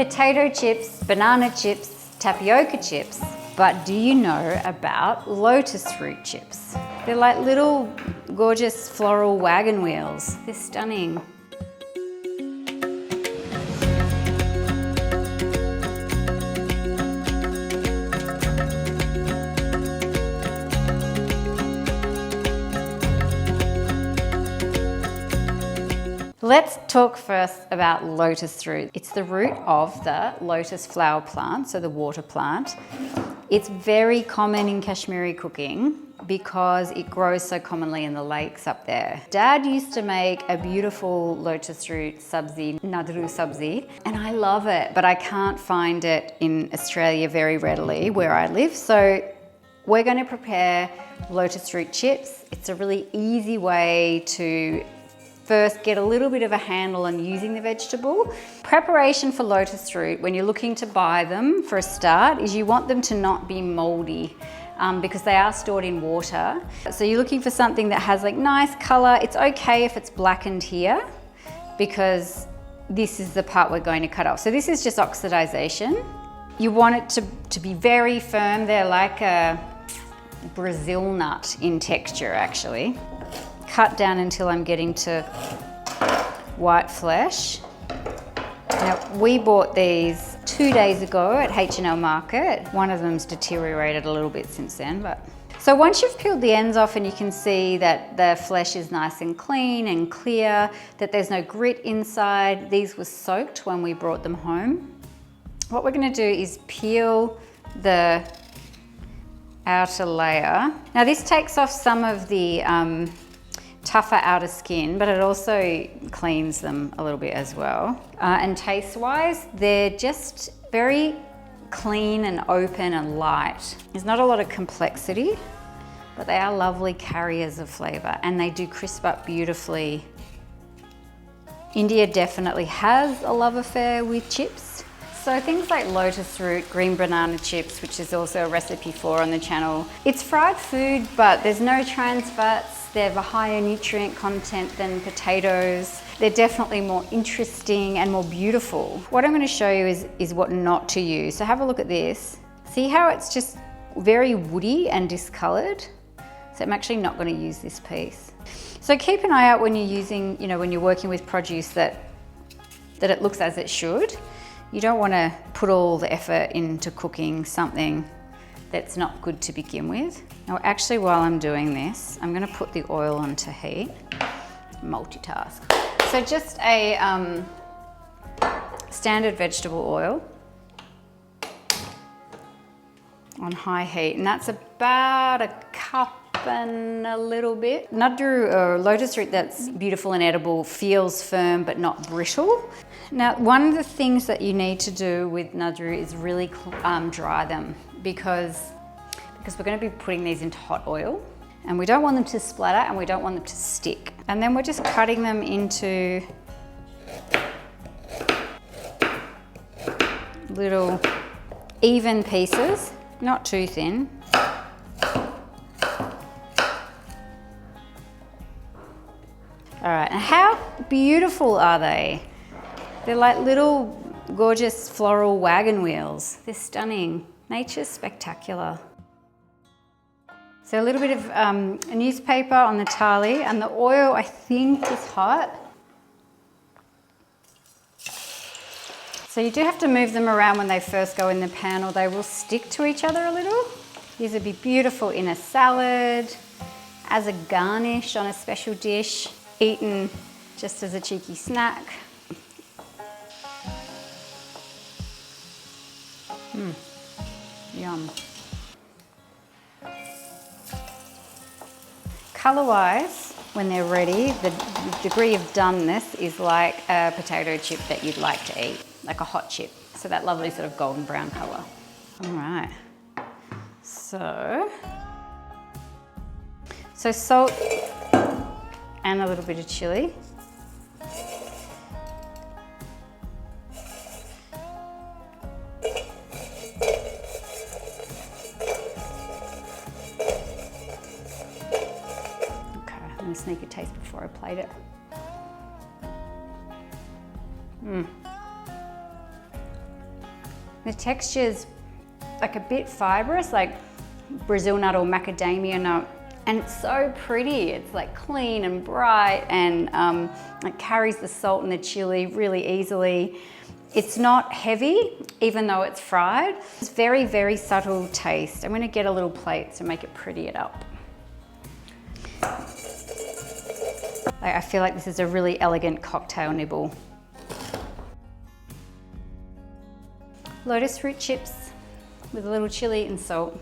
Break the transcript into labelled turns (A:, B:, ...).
A: potato chips, banana chips, tapioca chips, but do you know about lotus root chips? They're like little gorgeous floral wagon wheels. They're stunning. Let's talk first about lotus root. It's the root of the lotus flower plant, so the water plant. It's very common in Kashmiri cooking because it grows so commonly in the lakes up there. Dad used to make a beautiful lotus root sabzi, nadru sabzi, and I love it, but I can't find it in Australia very readily where I live. So we're going to prepare lotus root chips. It's a really easy way to first get a little bit of a handle on using the vegetable. Preparation for lotus root, when you're looking to buy them for a start, is you want them to not be moldy because they are stored in water. So you're looking for something that has like nice color. It's okay if it's blackened here because this is the part we're going to cut off. So this is just oxidization. You want it to be very firm. They're like a Brazil nut in texture actually. Cut down until I'm getting to white flesh. Now, we bought these 2 days ago at H&L Market. One of them's deteriorated a little bit since then, but. So once you've peeled the ends off and you can see that the flesh is nice and clean and clear, that there's no grit inside, these were soaked when we brought them home. What we're gonna do is peel the outer layer. Now this takes off some of the tougher outer skin, but it also cleans them a little bit as well. And taste-wise, they're just very clean and open and light. There's not a lot of complexity, but they are lovely carriers of flavor and they do crisp up beautifully. India definitely has a love affair with chips. So things like lotus root, green banana chips, which is also a recipe for on the channel. It's fried food, but there's no trans fats. They have a higher nutrient content than potatoes. They're definitely more interesting and more beautiful. What I'm going to show you is what not to use. So have a look at this. See how it's just very woody and discolored? So I'm actually not going to use this piece. So keep an eye out when you're using, when you're working with produce that it looks as it should. You don't want to put all the effort into cooking something that's not good to begin with. Now actually while I'm doing this, I'm gonna put the oil onto heat, multitask. So just a standard vegetable oil on high heat, and that's about a cup and a little bit. Nadru or lotus root that's beautiful and edible feels firm but not brittle. Now one of the things that you need to do with nadru is really dry them because we're going to be putting these into hot oil and we don't want them to splatter and we don't want them to stick. And then we're just cutting them into little even pieces, not too thin. All right, and how beautiful are they? They're like little gorgeous floral wagon wheels. They're stunning. Nature's spectacular. So a little bit of a newspaper on the thali, and the oil I think is hot. So you do have to move them around when they first go in the pan or they will stick to each other a little. These would be beautiful in a salad, as a garnish on a special dish, eaten just as a cheeky snack. Yum. Color-wise, when they're ready, the degree of doneness is like a potato chip that you'd like to eat, like a hot chip. So that lovely sort of golden brown color. All right. So salt and a little bit of chilli. I'm gonna sneak a taste before I plate it. The texture's like a bit fibrous, like Brazil nut or macadamia nut. And it's so pretty. It's like clean and bright, and it carries the salt and the chili really easily. It's not heavy, even though it's fried. It's very, very subtle taste. I'm gonna get a little plate to make it pretty it up. I feel like this is a really elegant cocktail nibble. Lotus root chips with a little chili and salt.